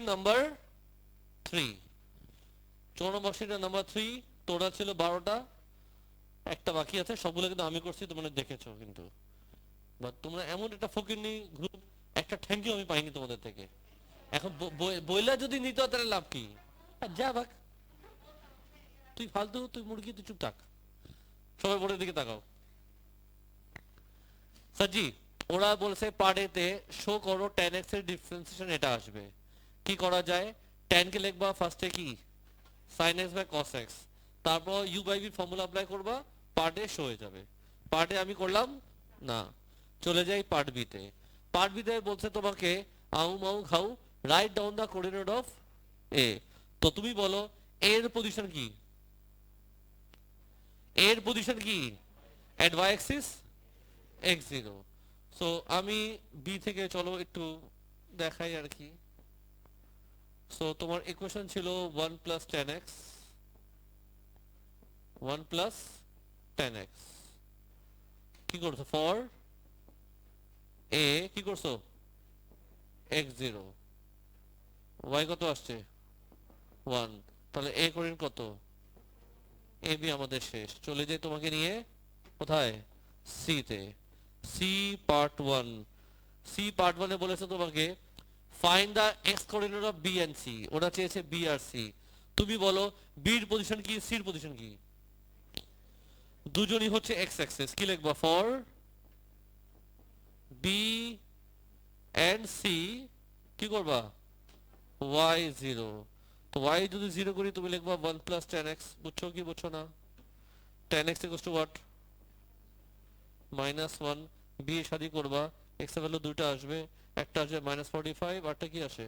Number 3, 4 নম্বর শিটের number 3, তোরা ছিল 12টা, একটা বাকি আছে, সবগুলো কিন্তু আমি করছি, তোমরা দেখেছো কিন্তু। বাট তোমরা এমন একটা ফকিরনি গ্রুপ, একটা থ্যাংক ইউ আমি পাইনি তোমাদের থেকে। এখন বইলা যদি নিত তাহলে লাভ কি? যা ভাগ, তুই ফালতু, তুই মুরগি, তুই চুপ থাক। সবাই বোর্ডের দিকে তাকাও। সাজি, ওরা বলছে পার্ট এ তে শো করো 10x এর ডিফারেন্সিয়েশন, এটা আসবে। কি করা যায়? 10 কে লিখবা ফার্স্টে কি sin x by cos x, তারপর u by v formula apply করবা, পার্ট এ শো হয়ে যাবে। পার্ট এ আমি করলাম না, চলে যাই পার্ট বি তে। পার্ট বি তে বলছে তোমাকে আউ মাউ খাও, right down the coordinate of A. তো তুমি বলো এর পজিশন কি? এর পজিশন কি? At y axis x0। So আমি বি থেকে চলো একটু দেখাই আর কি। সো তোমার ইকুয়েশন ছিল 1 প্লাস 10x, 1 প্লাস 10x। কি করছো? ফর এ কি করছো? x0, y কত আসছে? 1। তাহলে এ করেন কত? এ বি আমাদের শেষ। চলে যাই তোমাকে নিয়ে কোথায়? সি তে। C part 1। সি পার্ট 1 এ বলেছে তোমাকে find the x coordinate of B and C. ওরা চেয়েছে বি আর সি। তুমি বলো বির পজিশন কি, সির পজিশন কি? দুজনই হচ্ছে এক্স অ্যাক্সিস। কি লিখবা? ফর বি এন্ড সি কি করবা? y0। তো y যদি 0 করি তুমি লিখবা 1 প্লাস 10x। বুঝছো কি বুঝছো না? 10x equals to what? -1। B এর সাথে করবা, x এর ভ্যালু দুইটা আসবে, একটা আসবে -45, আরটা কি আসে?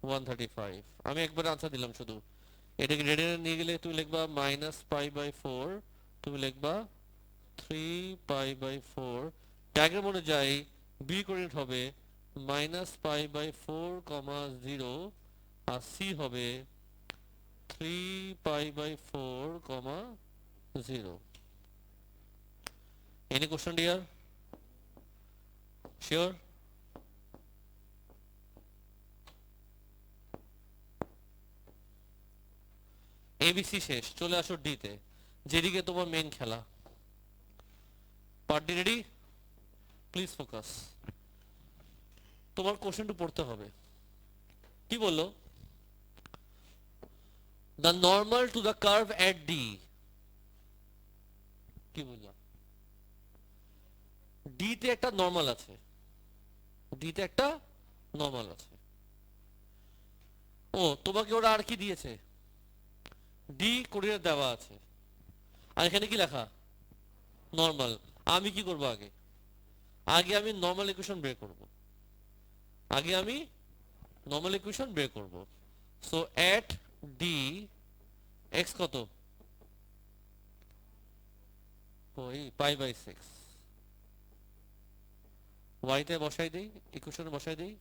135। আমি একবার আনসার দিলাম শুধু। এটাকে রেডিয়ানে নিয়ে গেলে তুমি লিখবা -π/4, তুমি লিখবা 3π/4। ডায়াগ্রাম অনুযায়ী বি কোঅর্ডিনেট হবে -π/4, 0, আর সি হবে 3π/4, 0। Any question dear? Sure? ABC শেষ, চলে আসো ডি তে, যেদিকে তোমার মেন খেলা। Part D ready? Please focus. তোমার কোশ্চেনটা পড়তে হবে। কি বললো? The normal to the curve at D. কি বুঝলাম? ডি তে একটা নর্মাল আছে, ডি তে একটা নর্মাল আছে। ও তোমাকে ওরা আর কি দিয়েছে? ডি কোঅর্ডিনেট দেওয়া আছে, আর এখানে কি লেখা? নর্মাল। আমি কি করব? আগে আগে আমি নর্মাল ইকুয়েশন বের করব। আগে আমি নর্মাল ইকুয়েশন বের করব। সো এট ডি এক্স কত? ওই π/6। ওয়াই তে বসাই দেই, ইকুয়েশনে বসাই দেই।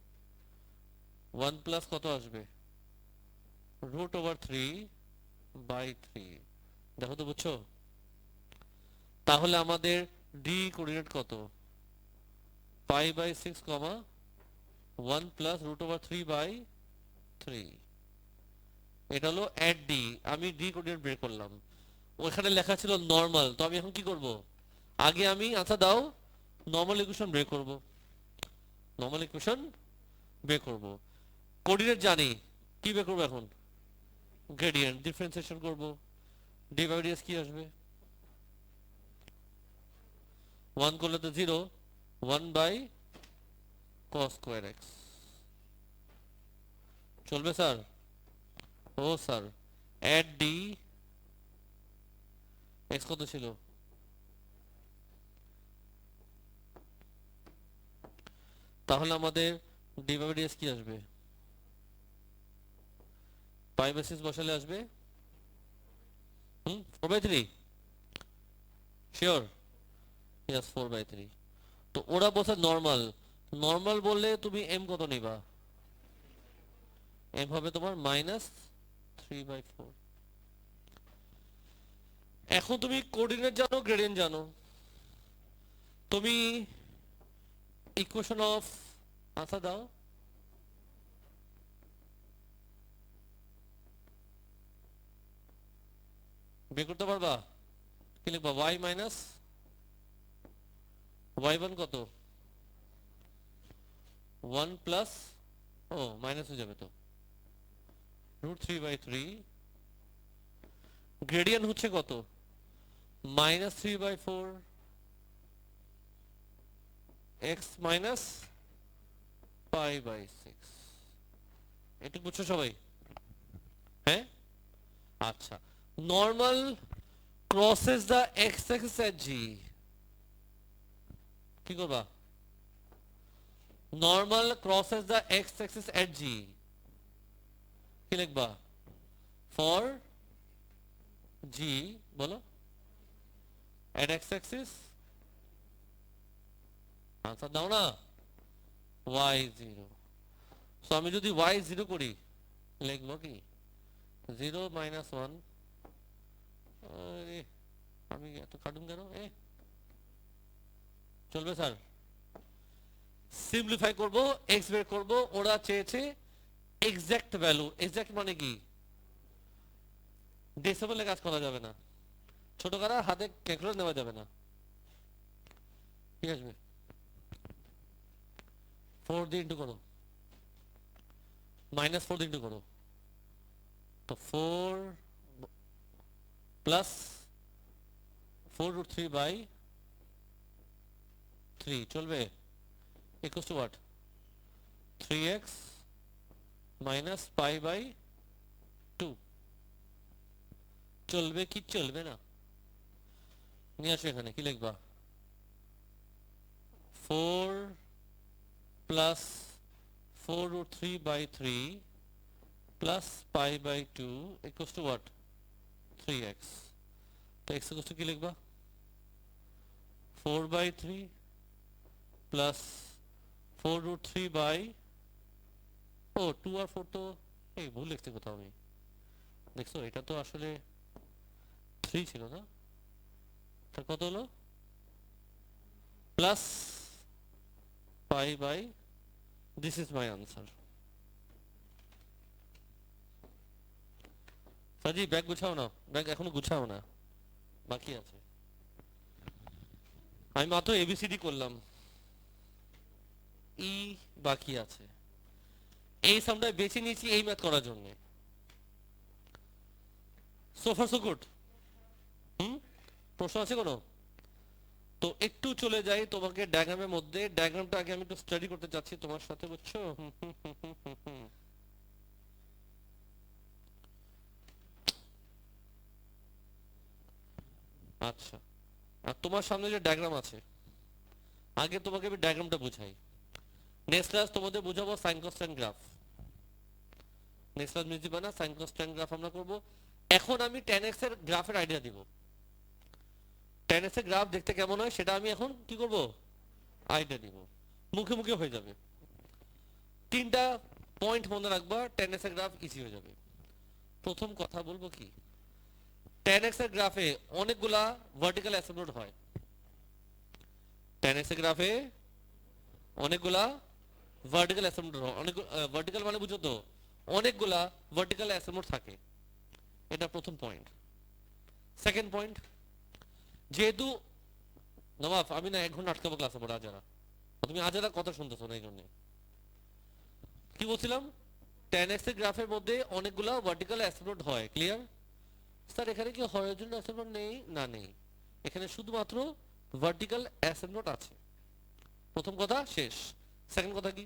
1 প্লাস কত আসবে? √3/3। দেখো তো, বুঝছো? তাহলে আমাদের ডি কোঅর্ডিনেট কত? π/6, 1 প্লাস √3/3। এটা হলো এট ডি। আমি ডি কোঅর্ডিনেট বের করলাম, ওখানে লেখা ছিল নর্মাল। তো আমি এখন কি করব? আগে আমি, আচ্ছা দাও, নর্মাল ইকুয়েশন বের করব। নর্মাল ইকুয়েশন বের করব, কোঅর্ডিনেট জানি, কি বের করব এখন? গ্রেডিয়েন্ট। ডিফারেন্সিয়েশন করব, ডি বাই ডিএক্স কি আসবে? 1 করলে তো 0, 1/cos²x। চলবে স্যার? ও স্যার, এট ডি এক্স কত ছিল? তাহলে আমাদের ডি বাই ডিএক্স কি আসবে? π/6 বসালে আসবে 4/3। শিওর? ইয়েস, 4/3। তো ওরা বলছে নর্মাল। নর্মাল বললে তুমি এম কত নিবা? এম হবে তোমার -3/4। এখন তুমি কোঅর্ডিনেট জানো, গ্রেডিয়েন্ট জানো, তুমি ইকুয়েশন অফ, আচ্ছা দাও, বের করতে পারবা? কি লিখবা? y মাইনাস y1 কত? 1 প্লাস, ও মাইনাস হয়ে যাবে তো, √3/3, গ্রেডিয়েন্ট হচ্ছে কত? -3/4 x মাইনাস π/6। এটুকু বুঝছো সবাই? হ্যাঁ, আচ্ছা। Normal crosses the X axis at G, কি করবা? Normal crosses the X axis at G, কি লিখবা? ফর জি, বলো, এট এক্স অ্যাক্সিস, আনসার দাও না, y0। সো আমি যদি y0 করি, লিখবো কি? 0 - 1। আরে আমি এত কাটুন কেন? চলবে স্যার? সিম্পলিফাই করব, এক্স বের করব, ওরা চেয়েছে এক্সাক্ট ভ্যালু। এক্সাক্ট মানে কি? ডেসিমেলে কাজ করা যাবে না, ছোট করা হাতে ক্যালকুলেটর নেওয়া যাবে না। ঠিক আছে, 4 দিয়ে ইন্টু করো, -4 দিয়ে ইন্টু করো, তো 4 প্লাস 4√3/3 চলবে, equal to what? 3x minus π/2। চলবে কি চলবে না? নিয়ে আসো এখানে, কি লিখবা? 4 plus 4√3/3 plus π/2 equal to what? 3x। তো x ইকুয়াল টু কি লিখবা? 4/3 প্লাস 4√3/, ও 2 আর 4 তো এই ভুল লিখতে কোথাও আমি, দেখছো? এটা তো আসলে 3 ছিল না, তার কত হলো? Plus π/, this is my answer. সাজি ব্যাগ গুছাও না, ব্যাগ এখনো গুছাও না, বাকি আছে। আমি মাত্র এবিসিডি করলাম, ই বাকি আছে। এই সামটা বেছে নিয়েছি এই ম্যাথ করার জন্য। So far so good. প্রশ্ন আছে কোনো? তো একটু চলে যাই তোমাকে ডায়াগ্রামের মধ্যে। ডায়াগ্রামটা আগে আমি একটু স্টাডি করতে চাচ্ছি তোমার সাথে, বুঝছো? আচ্ছা, আর তোমার সামনে যে ডায়াগ্রাম আছে, আগে তোমাকে আমি ডায়াগ্রামটা বুঝাই। নেক্সট ক্লাস তোমাদের বুঝাবো sine cos tan graph. Next class বুঝিবা না, সাইন কস ট্যান গ্রাফ আমরা করব। এখন আমি tan x এর গ্রাফের আইডিয়া দিব। tan x এর গ্রাফ দেখতে কেমন হয় সেটা আমি এখন কি করব? আইডিয়া দিব, মুখে মুখে হয়ে যাবে। 3টা পয়েন্ট মনে রাখবা, tan x এর গ্রাফ ইজি হয়ে যাবে। প্রথম কথা বলবো কি, tan x এর গ্রাফে অনেকগুলা ভার্টিক্যাল অ্যাসিম্পটোট হয়। tan x এর গ্রাফে অনেকগুলা ভার্টিক্যাল অ্যাসিম্পটোট হয়। অনেক ভার্টিক্যাল মানে বুঝো তো, অনেকগুলা ভার্টিক্যাল অ্যাসিম্পটোট থাকে। এটা প্রথম পয়েন্ট। সেকেন্ড পয়েন্ট, যেহেতু নবাব আমি না 1 ঘন্টা আটকাবো ক্লাসে পড়া যারা, তুমি আজারা কথা শুনতেছো না, এই জন্য কি বলছিলাম? tan x এর গ্রাফের মধ্যে অনেকগুলা ভার্টিক্যাল অ্যাসিম্পটোট হয়। ক্লিয়ার? স্যার এখানে কি হরাইজন্টাল অ্যাসিম্পটোট নেই? না, নেই। এখানে শুধুমাত্র ভার্টিক্যাল অ্যাসিম্পটোট আছে। প্রথম কথা শেষ। সেকেন্ড কথা কি,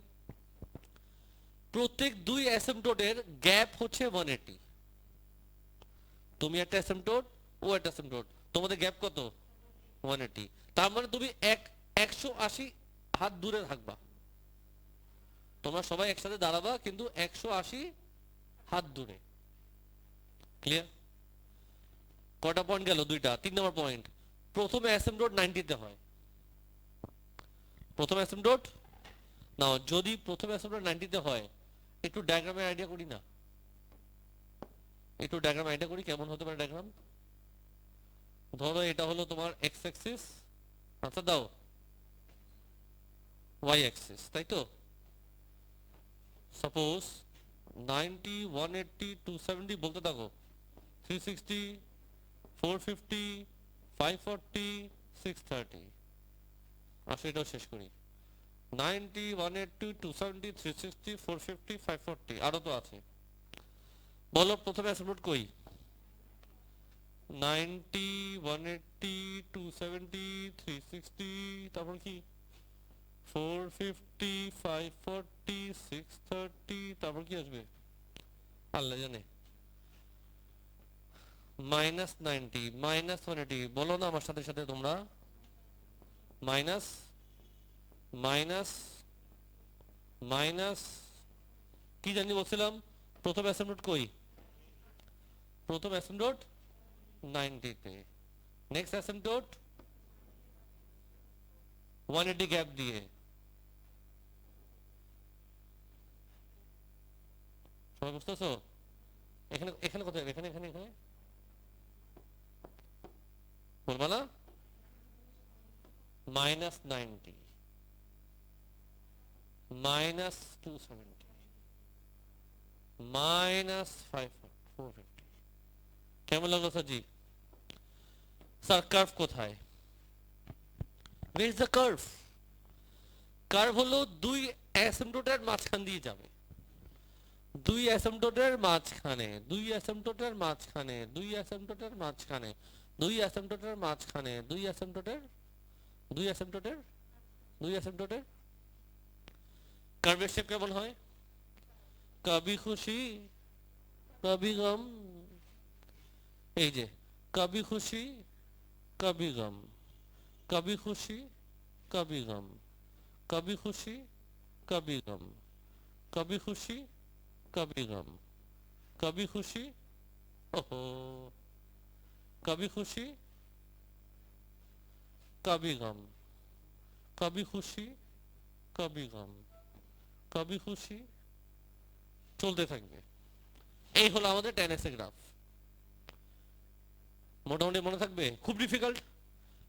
প্রত্যেক দুই অ্যাসিম্পটোটের গ্যাপ হচ্ছে 180। তুমি একটা অ্যাসিম্পটোট, ও একটা অ্যাসিম্পটোট, তোমাদের গ্যাপ কত? 180। তার মানে তুমি 180 হাত দূরে থাকবা। তোমরা সবাই একসাথে দাঁড়াবা কিন্তু 180 হাত দূরে। ক্লিয়ার? কয়টা পয়েন্ট গেল? 2টা। 3 নম্বর পয়েন্ট, প্রথম অ্যাসিম্পটোট 90 তে হয়। প্রথম অ্যাসিম্পটোট নাও, যদি প্রথম অ্যাসিম্পটোট 90 তে হয়, একটু ডায়াগ্রামের আইডিয়া করি না? একটু ডায়াগ্রাম আইডিয়া করি কেমন হতে পারে ডায়াগ্রাম। ধরো এটা হলো তোমার এক্স অ্যাক্সিস, আচ্ছা দাও ওয়াই অ্যাক্সিস, তাই তো? সাপোজ 90, 180, 270 বলতে থাকো, 360, 450 540 630 আসলে এটাও শেষ করি 90 180 270 360 450 540 আরো তো আছে বলো প্রথমে অ্যাসাইনমেন্ট কই 90 180 270 360 তারপর কি 450 540 630 তারপর কি আসবে আল্লাহ জানে মাইনাস 90 মাইনাস 180 বলো না আমার সাথে সাথে তোমরা মাইনাস মাইনাস মাইনাস কি জানি বলছিলাম প্রথম অ্যাসাইনমেন্ট কই প্রথম অ্যাসাইনমেন্ট 90 তে নেক্সট অ্যাসাইনমেন্ট 180 গ্যাপ দিয়ে সবাই বুঝতেছো এখানে এখানে কোথায় এখানে এখানে এখানে বলবা না মাইনাস 90 মাইনাস 270 মাইনাস 450 কেমন লাগলো স্যারজি স্যার কার্ভ কোথায় where is the curve curve হলো দুই অ্যাসিম্পটোটের মাঝখান দিয়ে যাবে দুই অ্যাসিম্পটোটের মাঝখানে দুই অ্যাসিম্পটোটের মাঝখানে দুই অ্যাসিম্পটোটের মাঝখানে দুই অ্যাসিম্পটোটের মাঝখানে দুই অ্যাসিম্পটোটের দুই অ্যাসিম্পটোটের দুই অ্যাসিম্পটোটের কার্ভের শেপ কেমন হয় কবি খুশি কবি গম এই যে কবি খুশি কবি গম কবি খুশি কবি গম কবি খুশি কবি গম কবি খুশি কবি গম কবি খুশি ওহো কবি খুশি কবি গম কবি খুশি কবি গম কবি খুশি চলতে থাকবে এই হলো আমাদের 10x গ্রাফ মোটামুটি মনে থাকবে খুব ডিফিকাল্ট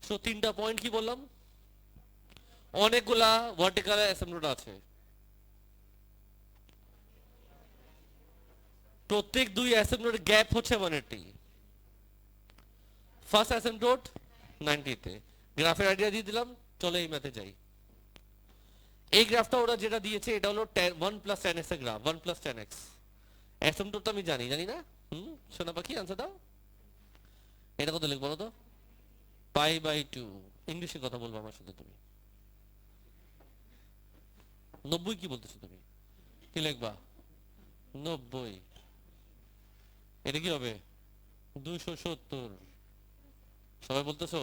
সো তিনটা পয়েন্ট কি বললাম অনেকগুলা ভার্টিক্যাল অ্যাসেম্বলড আছে প্রত্যেক দুই অ্যাসেম্বলড গ্যাপ হচ্ছে 180 ফার্স্ট অ্যাসেম্বলড 90 তে গ্রাফের আইডিয়া দিয়ে দিলাম চলো এই ম্যাথে যাই এই গ্রাফটা ওরা যেটা দিয়েছে এটা হলো 1 প্লাস 10x এর গ্রাফ 1 প্লাস 10x অ্যাসেম্বলড তো আমি জানি না শোনা পাখি আনসার দাও এটা কত লিখবো বলো তো পাই বাই 2 ইংলিশে কথা বলবো আমার সাথে তুমি 90 কি বলতেছো তুমি কি লিখবা 90 এটা কি হবে 270 সবাই বলতেছো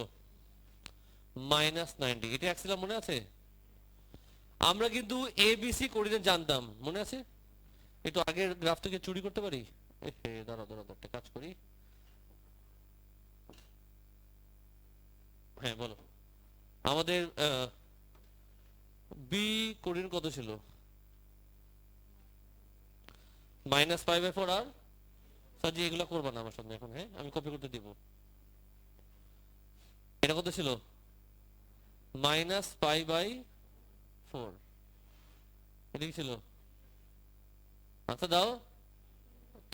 মাইনাস 90 এটা অ্যাক্সিলাম মনে আছে আমরা কিন্তু এবিসি কোঅর্ডিনেট জানতাম মনে আছে একটু আগের গ্রাফ থেকে চুরি করতে পারি দাঁড়াও একটা কাজ করি হ্যাঁ বলো আমাদের বি কোঅর্ডিনেট কত ছিল -5/4 আর সাজি এগুলো করবা না আমার সামনে এখন হ্যাঁ আমি কপি করতে দিব এটা কত ছিল -π/4 এটা কি ছিল আচ্ছা দাও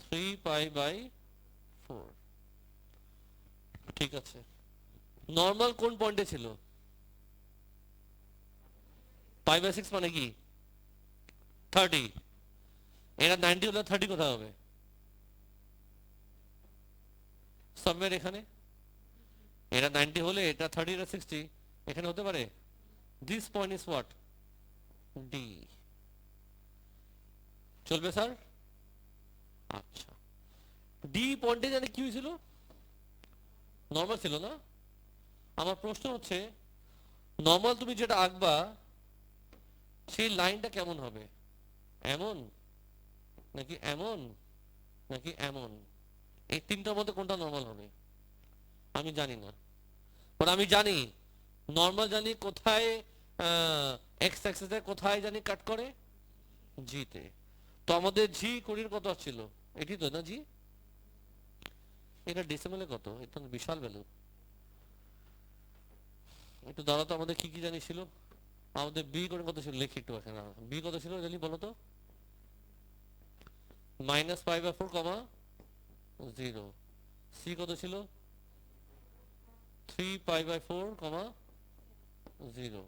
3π/4 ঠিক আছে নরমাল কোন পয়েন্টে ছিল π/6 মানে কি 30 এটা 90 হলে 30 কোথায় হবে সামওয়্যার এখানে এটা 90 হলে এটা 30 আর 60 এখানে হতে পারে this point is what D চলবে স্যার আচ্ছা ডি পয়েন্টে জানি কি হয়েছিল নরমাল ছিল না আমার প্রশ্ন হচ্ছে নরমাল তুমি যেটা আঁকবা সেই লাইনটা কেমন হবে এমন নাকি এমন নাকি এমন এই তিনটার মধ্যে কোনটা নরমাল হবে আমি জানি না বাট আমি জানি নরমাল জানি কোথায় এক্স অ্যাক্সিসে কোথায় জানি কাট করে জি তে তো আমাদের জি কোণের কত আসছিল এটি তো না জি এটা ডেসিমেলে কত এটা বিশাল ভ্যালু একটু দাঁড়াও তো আমাদের কি কি জানি ছিল আমাদের বি কোণ কত ছিল লিখি একটু এখানে বি কত ছিল জানি বলো তো -π/4, 0 সি কত ছিল 3π/4, 0।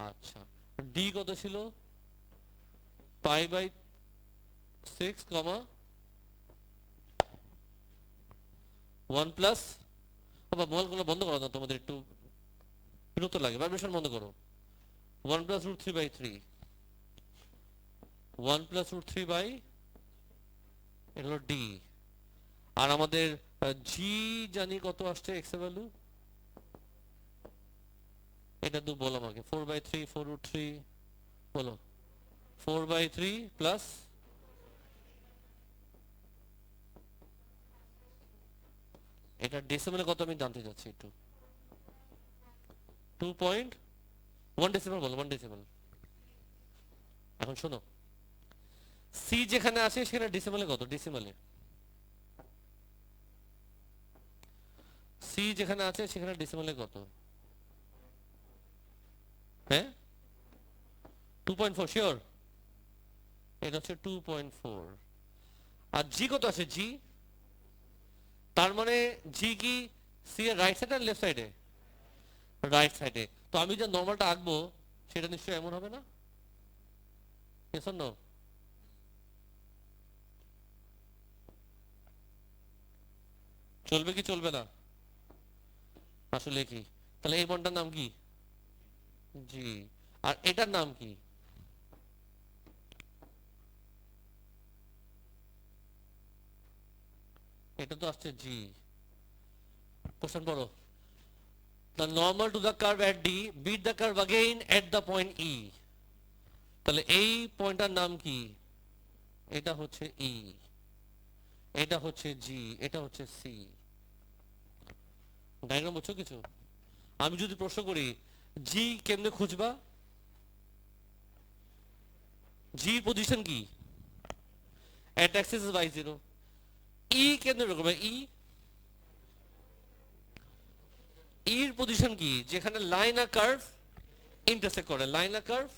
আচ্ছা, ডি কত ছিল? π/6, 1 প্লাস, মোবাইলগুলো বন্ধ করো না, তোমাদের একটু বিরক্ত লাগে, ভাইব্রেশন বন্ধ করো। 1 প্লাস √3/3, 1 প্লাস √3 এটা হলো ডি। আর আমাদের জি জানি কত আসছে এক্স এর ভ্যালু, এটা তো বলো আমাকে। 4/3, 4√3 বলো। 4/3 প্লাস, এটা ডেসিমেলে কত আমি জানতে চাচ্ছি একটু। 2.1 ডেসিমেল বলো, 1 ডেসিমেল। এখন শোনো, সি যেখানে আছে সেখানে ডেসিমেলে কত? ডেসিমেলে সি যেখানে আছে সেখানে ডেসিমেলে কত? হ্যাঁ, 2.4 শিওর? এটা হচ্ছে 2.4। আর জি কত আছে? জি, তার মানে জি কি সি এর রাইট সাইডে আর লেফট সাইডে? রাইট সাইডে। তো আমি যে নর্মালটা আঁকবো সেটা নিশ্চয়ই এমন হবে না? Yes or no? চলবে কি চলবে না? আসলে কি, তাহলে এই বন্ডটার নাম কি? জি। আর এটার নাম কি? এটা তো আসছে জি। কোশ্চেন পড়ো। The normal to the curve at D beat the curve again at the point E. তাহলে এই পয়েন্টটার নাম কি? এটা হচ্ছে ই, এটা হচ্ছে জি, এটা হচ্ছে সি। ডায়াগ্রাম বুঝছো কিছু? আমি যদি প্রশ্ন করি জি কেমনে খুঁজবা, জি পজিশন কি? at axis is y0। ই কেমনে বের করবে? এর পজিশন কি? যেখানে লাইন আর কার্ভ ইন্টারসেক্ট করে, লাইন আর কার্ভ।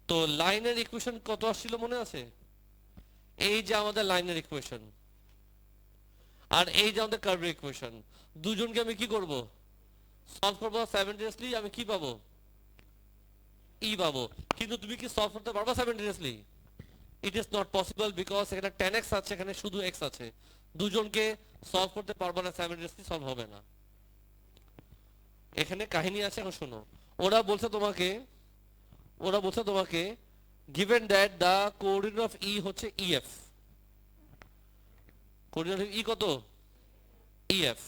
তো লাইনের ইকুয়েশন কত আসছিল মনে আছে? এই যে আমাদের লাইনের ইকুয়েশন, আর এই যে আমাদের কার্ভের ইকুয়েশন, দুজনকে আমি কি করব? সলভ করবো সাইমেন্টেনিয়াসলি। আমি কি পাবো? ই পাবো। কিন্তু তুমি কি সলভ করতে পারবা simultaneously? It is not possible, because এখানে tan x আছে, এখানে শুধু x আছে। দুজনকে সলভ করতে পারবা না, সাইমেন্টেনিয়াসলি সলভ হবে না। এখানে কাহিনী আছে, এখন শোনো। ওরা বলছে তোমাকে, given that the coordinate of E হচ্ছে EF, কোঅর্ডিনেট অফ E কত? EF।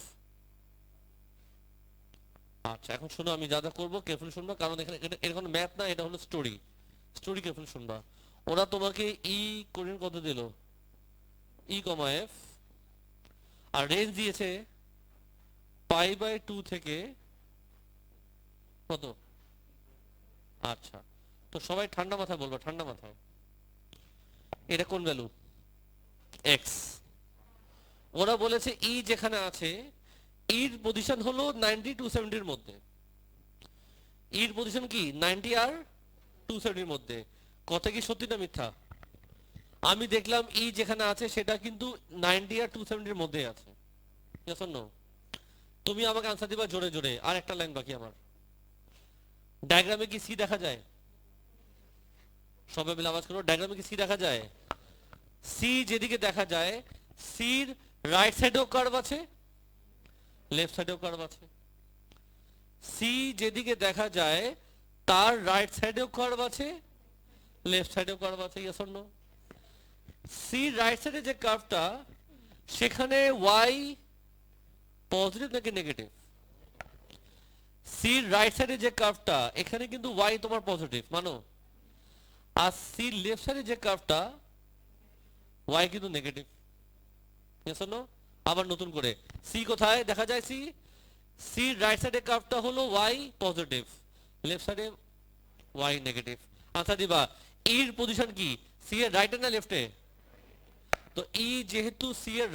আচ্ছা, এখন শোনো, আমি যা যা করবো কেয়ারফুলি শুনবা, কারণ এখানে এটা কোনো ম্যাথ না, এটা হলো স্টোরি। স্টোরি কেয়ারফুলি শুনবা। ওরা তোমাকে ই কোঅর্ডিনেট কত দিল? ই কমা এফ, আর রেঞ্জ দিয়েছে π/2 থেকে কত? আচ্ছা, তো সবাই ঠান্ডা মাথায় বলবা, ঠান্ডা মাথায়। এটা কোন ভ্যালু? এক্স। ওরা বলেছে ই যেখানে আছে ইর পজিশন হলো 90 270 এর মধ্যে। ইর পজিশন কি 90 আর 270 এর মধ্যে। কথা কি সত্যি না মিথ্যা? আমি দেখলাম ই যেখানে আছে সেটা কিন্তু 90 আর 270 এর মধ্যে আছে। yes or no? তুমি আমাকে আনসার দিবা জোরে জোরে। আর একটা লাইন বাকি আমার। ডায়াগ্রামে কি সি দেখা যায়? সবাই মিলে আওয়াজ করো, ডায়াগ্রামে কি সি দেখা যায়? সি যেদিকে দেখা যায়, সির রাইট সাইডেও কার্ভ আছে, লেফট সাইডেও কার্ভ আছে। সি যেদিকে দেখা যায় তার রাইট সাইডেও কার্ভ আছে, লেফট সাইডেও কার্ভ আছে। yes or no? C right সাইডে যে কার্ভটা, সেখানে ওয়াই পজিটিভ নাকি নেগেটিভ? সির রাইট সাইডে যে কার্ভটা, এখানে কিন্তু ওয়াই তোমার পজিটিভ মানো। আর সির লেফট সাইডে যে কার্ভটা, ওয়াই কিন্তু নেগেটিভ। yes or no? আবার নতুন করে, সি কোথায় দেখা যায়? সি, সির রাইট সাইডে কার্ভটা হলো ওয়াই পজিটিভ, লেফট সাইডে ওয়াই নেগেটিভ। আনসার দিবা। ইর পজিশন কি? সি এর রাইটে না লেফটে? তো ই যেহেতু সি এর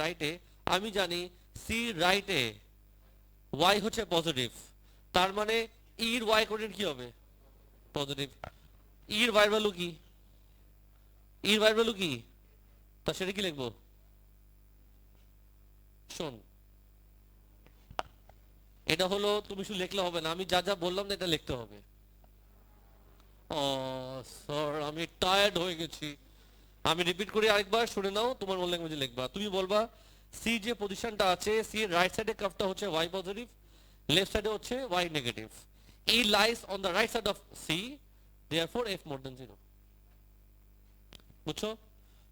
রাইটে, আমি জানি সি রাইটে ওয়াই হচ্ছে পজিটিভ, তার মানে ইর ওয়াই কোঅর্ডিনেট কি হবে? পজিটিভ। ইর ওয়াই ভ্যালু কি? তা সেটা কি লিখবো? শোন, এটা হলো, তুমি শুধু লিখলে হবে না, আমি যা যা বললাম না এটা লিখতে হবে। ও স্যার, আমি টায়ার্ড হয়ে গেছি। আমি রিপিট করি আরেকবার, শুনে নাও, তোমার ওন ল্যাঙ্গুয়েজে লিখবা। তুমি বলবা সি যে পজিশনটা আছে, সি এর রাইট সাইডে কার্ভটা হচ্ছে ওয়াই পজিটিভ, লেফট সাইডে হচ্ছে Y negative. E lies on the right side of C, therefore F more than 0। বুঝছো?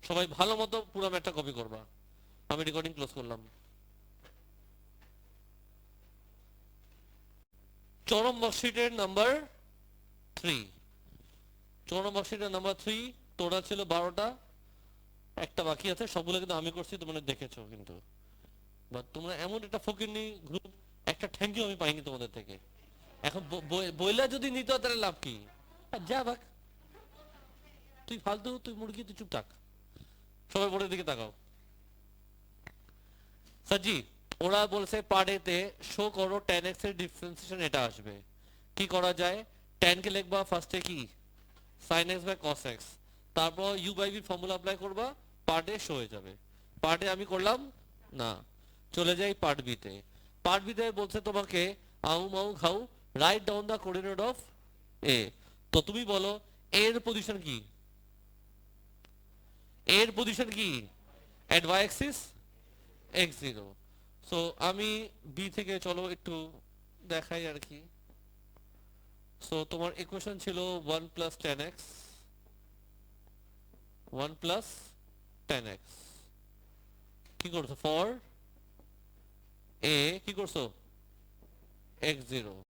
সবাই ভালো মতো পুরো ম্যাথটা কপি করবা। আমি রেকর্ডিং ক্লোজ করলাম। চরম বর্কশিটের নাম্বার 3, চরম বর্কশিটের নাম্বার 3, তোরা ছিল 12টা, একটা বাকি আছে, সবগুলো কিন্তু আমি করছি, তোমরা দেখেছো কিন্তু। বাট তোমরা এমন একটা ফকিরনি গ্রুপ, একটা থ্যাংক ইউ আমি পাইনি তোমাদের থেকে। এখন বইলা যদি নিত তাহলে লাভ কি? যা ভাগ, তুই ফালতু, তুই মুরগি, তুই চুপ থাক। সবাই বোর্ডের দিকে তাকাও। সাজি, ওরা বলছে পার্ট এ তে শো করো tan x এর ডিফারেন্সিয়েশন, এটা আসবে। কি করা যায়? tan কে লিখবা ফার্স্টে কি, sin x by cos x, তারপর u by v formula apply করবা, পার্ট এ শো হয়ে যাবে। পার্ট এ আমি করলাম না, চলে যাই পার্ট বি তে। পার্ট বি তে বলছে তোমাকে আউ মাউ খাউ, right down the coordinate of A. তো তুমি বলো এর পজিশন কি, এর পজিশন কি, at y axis x0। So আমি বি থেকে চলো একটু দেখাই আর কি। সো তোমার ইকুয়েশন ছিল 1 প্লাস 10x, 1 প্লাস 10x, কি করছো ফর এ, কি করছো x0।